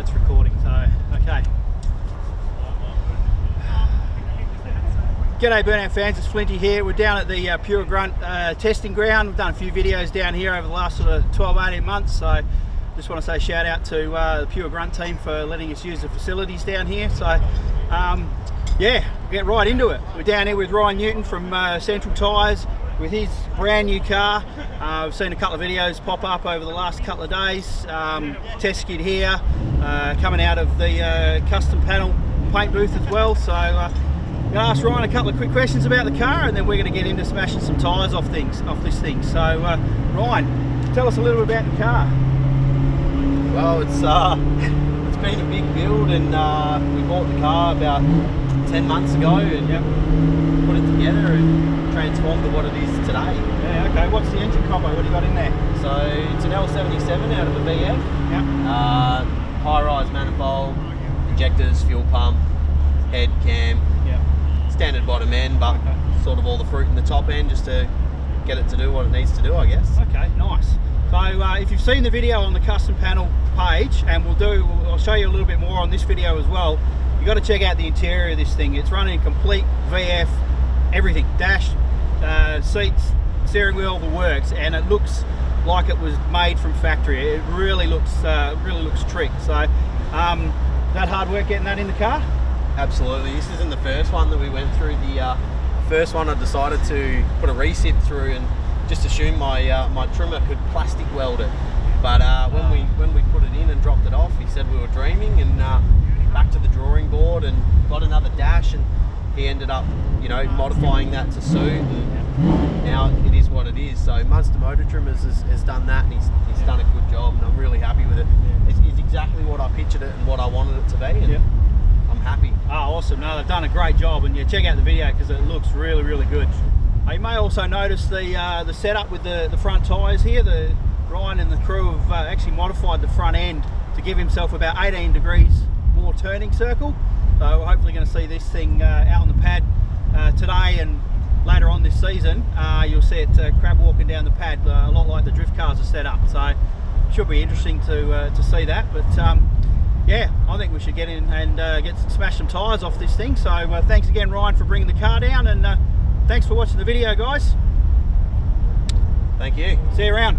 That's recording, so, okay. G'day Burnout fans, it's Flinty here. We're down at the Pure Grunt testing ground. We've done a few videos down here over the last sort of 12-18 months, so just want to say shout out to the Pure Grunt team for letting us use the facilities down here. So yeah, we'll get right into it. We're down here with Ryan Newton from Central Tyres with his brand new car. We've seen a couple of videos pop up over the last couple of days. Test skid here, coming out of the custom panel paint booth as well. So I'm going to ask Ryan a couple of quick questions about the car, and then we're going to get into smashing some tyres off this thing. So Ryan, tell us a little bit about the car. Well, it's been a big build, and we bought the car about 10 months ago and put it together and transformed to what it is today. Yeah, okay. What's the engine combo? What do you got in there? So it's an L77 out of a VF. Yep. High-rise manifold, injectors, fuel pump, head, cam. Yep. Standard bottom end, but sort of all the fruit in the top end just to get it to do what it needs to do, I guess. Okay, nice. So if you've seen the video on the custom panel page, and I'll show you a little bit more on this video as well, you've got to check out the interior of this thing. It's running complete VF, everything, dash, seats, steering wheel, the works, and it looks like it was made from factory. It really looks tricked. So that hard work getting that in the car? Absolutely. This isn't the first one that we went through. The first one I decided to put a recip through and just assume my trimmer could plastic weld it. But when we put it in and dropped it off, he said we were dreaming, and back to the drawing board and got another dash, and he ended up, you know, modifying that to suit, and now it is what it is. So Munster Motor Trimmers has done that, and he's done a good job, and I'm really happy with it. It's exactly what I pictured it and what I wanted it to be, and I'm happy. Oh, awesome. No, they've done a great job, and yeah, check out the video because it looks really, really good. You may also notice the setup with the front tyres here. Ryan and the crew have actually modified the front end to give himself about 18 degrees more turning circle. So we're hopefully going to see this thing out on the pad today, and later on this season you'll see it crab walking down the pad a lot like the drift cars are set up. So should be interesting to see that. But yeah, I think we should get in and smash some tyres off this thing. So thanks again, Ryan, for bringing the car down, and thanks for watching the video, guys. Thank you. See you around.